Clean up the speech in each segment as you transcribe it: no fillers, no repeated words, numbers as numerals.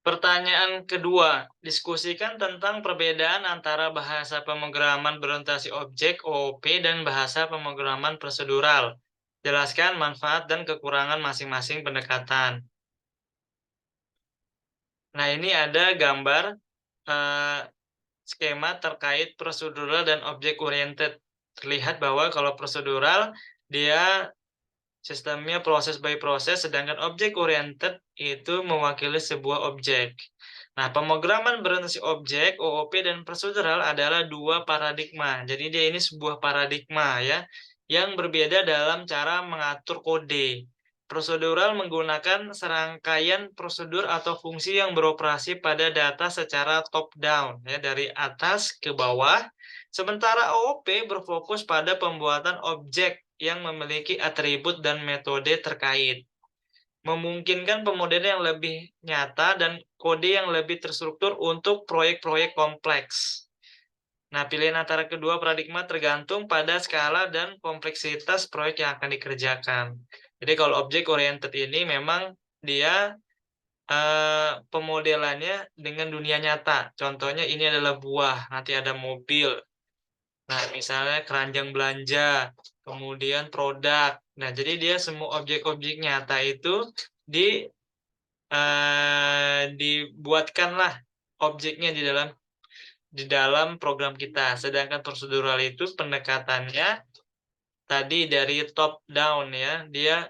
Pertanyaan kedua, diskusikan tentang perbedaan antara bahasa pemrograman berorientasi objek (OOP) dan bahasa pemrograman prosedural. Jelaskan manfaat dan kekurangan masing-masing pendekatan. Nah, ini ada gambar skema terkait prosedural dan objek oriented. Terlihat bahwa kalau prosedural dia sistemnya proses by proses, sedangkan objek oriented itu mewakili sebuah objek. Nah, pemrograman berorientasi objek, OOP, dan prosedural adalah dua paradigma. Jadi dia ini sebuah paradigma ya, yang berbeda dalam cara mengatur kode. Prosedural menggunakan serangkaian prosedur atau fungsi yang beroperasi pada data secara top-down, ya, dari atas ke bawah. Sementara OOP berfokus pada pembuatan objek yang memiliki atribut dan metode terkait, memungkinkan pemodelan yang lebih nyata dan kode yang lebih terstruktur untuk proyek-proyek kompleks. Nah, pilihan antara kedua paradigma tergantung pada skala dan kompleksitas proyek yang akan dikerjakan. Jadi kalau objek oriented ini memang dia pemodelannya dengan dunia nyata. Contohnya ini adalah buah, nanti ada mobil. Nah, misalnya keranjang belanja, kemudian produk. Nah, jadi dia semua objek-objek nyata itu dibuatkanlah objeknya di dalam program kita. Sedangkan prosedural itu pendekatannya tadi dari top down ya, dia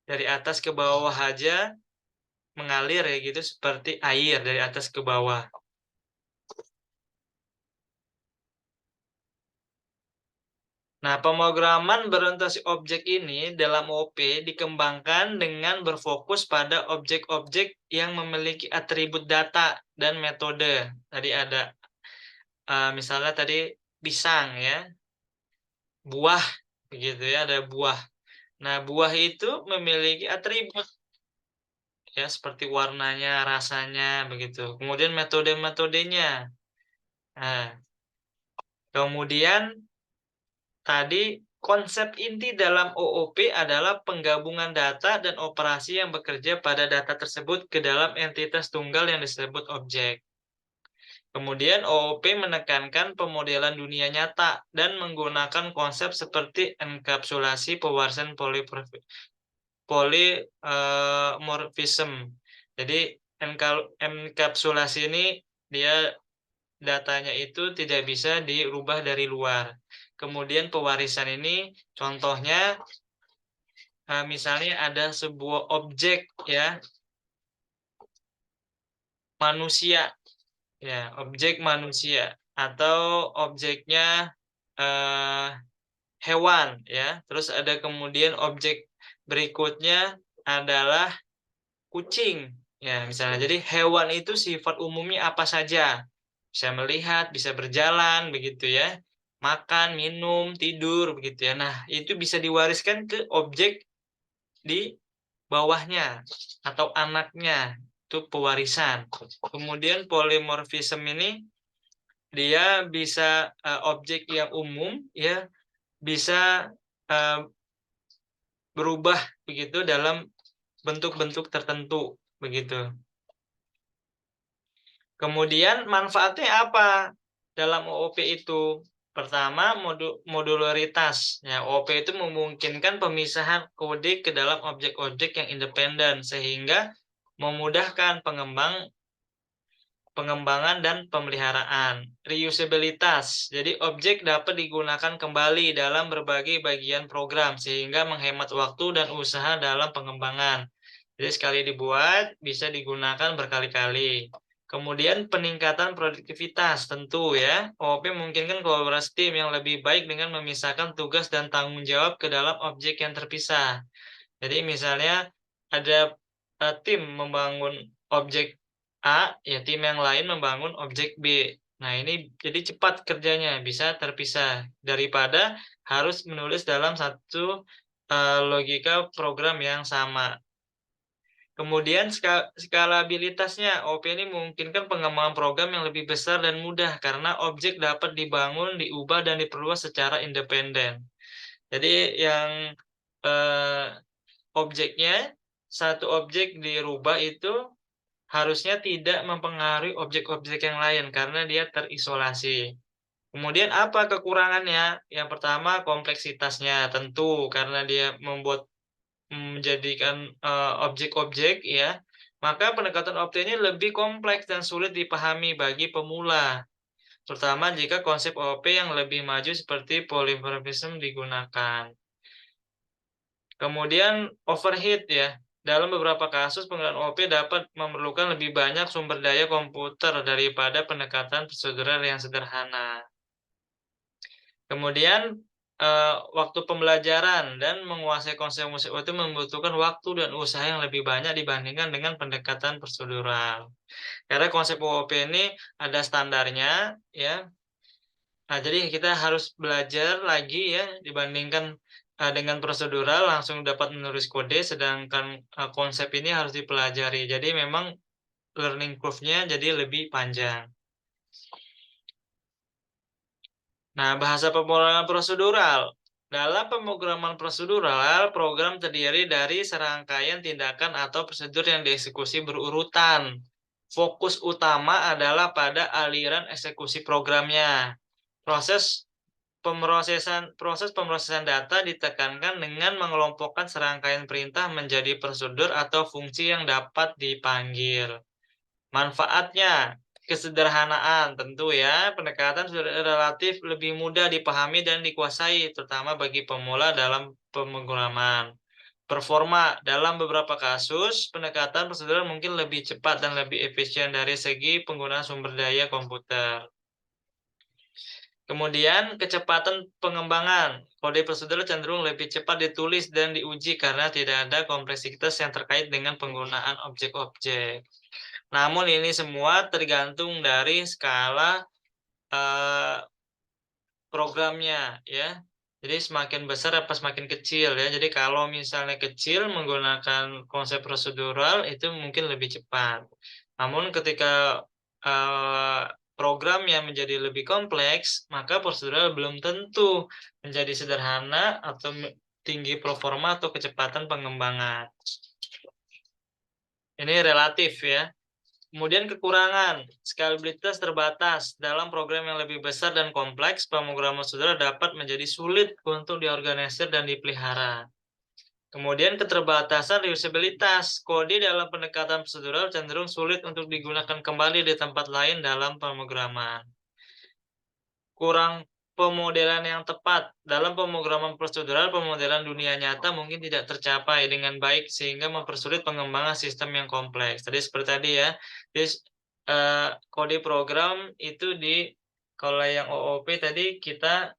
dari atas ke bawah aja mengalir ya gitu seperti air dari atas ke bawah. Nah, pemrograman berorientasi objek ini dalam OOP dikembangkan dengan berfokus pada objek-objek yang memiliki atribut data dan metode. Tadi ada misalnya tadi pisang ya, buah begitu ya, ada buah. Nah, buah itu memiliki atribut ya seperti warnanya, rasanya begitu. Kemudian metode-metodenya. Nah, kemudian tadi konsep inti dalam OOP adalah penggabungan data dan operasi yang bekerja pada data tersebut ke dalam entitas tunggal yang disebut objek. Kemudian OOP menekankan pemodelan dunia nyata dan menggunakan konsep seperti enkapsulasi, pewarisan polimorfisme. Jadi enkapsulasi ini dia datanya itu tidak bisa dirubah dari luar. Kemudian pewarisan ini contohnya misalnya ada sebuah objek ya, manusia ya, objek manusia atau objeknya hewan ya. Terus ada kemudian objek berikutnya adalah kucing ya misalnya. Jadi hewan itu sifat umumnya apa saja? Bisa melihat, bisa berjalan begitu ya. Makan, minum, tidur begitu ya. Nah, itu bisa diwariskan ke objek di bawahnya atau anaknya. Itu pewarisan. Kemudian polimorfisme ini dia bisa objek yang umum ya bisa berubah begitu dalam bentuk-bentuk tertentu begitu. Kemudian manfaatnya apa dalam OOP itu? Pertama, modularitas. Ya, OOP itu memungkinkan pemisahan kode ke dalam objek-objek yang independen sehingga memudahkan pengembangan dan pemeliharaan. Reusabilitas. Jadi objek dapat digunakan kembali dalam berbagai bagian program sehingga menghemat waktu dan usaha dalam pengembangan. Jadi sekali dibuat bisa digunakan berkali-kali. Kemudian peningkatan produktivitas tentu ya. OOP memungkinkan kolaborasi tim yang lebih baik dengan memisahkan tugas dan tanggung jawab ke dalam objek yang terpisah. Jadi misalnya ada tim membangun objek A, ya tim yang lain membangun objek B. Nah, ini jadi cepat kerjanya, bisa terpisah daripada harus menulis dalam satu logika program yang sama. Kemudian skalabilitasnya, OOP ini memungkinkan pengembangan program yang lebih besar dan mudah karena objek dapat dibangun, diubah, dan diperluas secara independen. Jadi yang objeknya, satu objek dirubah itu harusnya tidak mempengaruhi objek-objek yang lain karena dia terisolasi. Kemudian apa kekurangannya? Yang pertama kompleksitasnya tentu karena dia menjadikan, objek-objek ya, maka pendekatan objek ini lebih kompleks dan sulit dipahami bagi pemula, terutama jika konsep OOP yang lebih maju seperti polymorphism digunakan. Kemudian overhead ya, dalam beberapa kasus penggunaan OOP dapat memerlukan lebih banyak sumber daya komputer daripada pendekatan prosedural yang sederhana. Kemudian, waktu pembelajaran dan menguasai konsep-konsep itu membutuhkan waktu dan usaha yang lebih banyak dibandingkan dengan pendekatan prosedural. Karena konsep OOP ini ada standarnya ya. Nah, jadi kita harus belajar lagi ya dibandingkan, dengan prosedural langsung dapat menulis kode, sedangkan, konsep ini harus dipelajari. Jadi memang learning curve-nya jadi lebih panjang. Nah, bahasa pemrograman prosedural. Dalam pemrograman prosedural, program terdiri dari serangkaian tindakan atau prosedur yang dieksekusi berurutan. Fokus utama adalah pada aliran eksekusi programnya. Proses pemrosesan data ditekankan dengan mengelompokkan serangkaian perintah menjadi prosedur atau fungsi yang dapat dipanggil. Manfaatnya, kesederhanaan tentu ya, pendekatan sudah relatif lebih mudah dipahami dan dikuasai, terutama bagi pemula dalam pemrograman. Performa, dalam beberapa kasus, pendekatan prosedural mungkin lebih cepat dan lebih efisien dari segi penggunaan sumber daya komputer. Kemudian kecepatan pengembangan. Kode prosedural cenderung lebih cepat ditulis dan diuji karena tidak ada kompleksitas yang terkait dengan penggunaan objek-objek. Namun ini semua tergantung dari skala programnya ya. Jadi semakin besar apa semakin kecil ya. Jadi kalau misalnya kecil menggunakan konsep prosedural itu mungkin lebih cepat. Namun ketika program yang menjadi lebih kompleks, maka prosedural belum tentu menjadi sederhana atau tinggi performa atau kecepatan pengembangan. Ini relatif ya. Kemudian kekurangan, skalabilitas terbatas. Dalam program yang lebih besar dan kompleks, pemrograman prosedural dapat menjadi sulit untuk diorganisir dan dipelihara. Kemudian keterbatasan reusabilitas. Kode dalam pendekatan prosedural cenderung sulit untuk digunakan kembali di tempat lain dalam pemrograman. Kurang pemodelan yang tepat. Dalam pemrograman prosedural, pemodelan dunia nyata mungkin tidak tercapai dengan baik sehingga mempersulit pengembangan sistem yang kompleks. Tadi seperti tadi ya, jadi, kode program itu kalau yang OOP tadi kita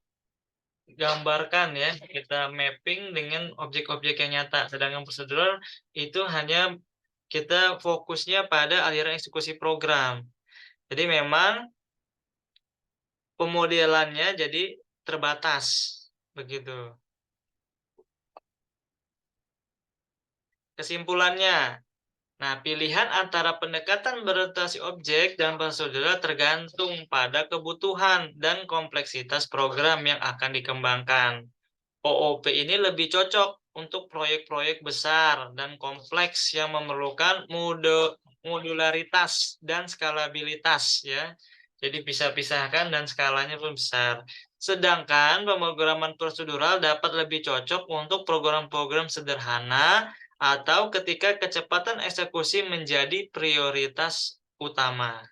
gambarkan ya, kita mapping dengan objek-objek yang nyata. Sedangkan prosedural itu hanya kita fokusnya pada aliran eksekusi program. Jadi memang pemodelannya jadi terbatas, begitu. Kesimpulannya, nah pilihan antara pendekatan berorientasi objek dan prosedural tergantung pada kebutuhan dan kompleksitas program yang akan dikembangkan. OOP ini lebih cocok untuk proyek-proyek besar dan kompleks yang memerlukan modularitas dan skalabilitas ya. Jadi bisa pisahkan dan skalanya pun besar. Sedangkan pemrograman prosedural dapat lebih cocok untuk program-program sederhana atau ketika kecepatan eksekusi menjadi prioritas utama.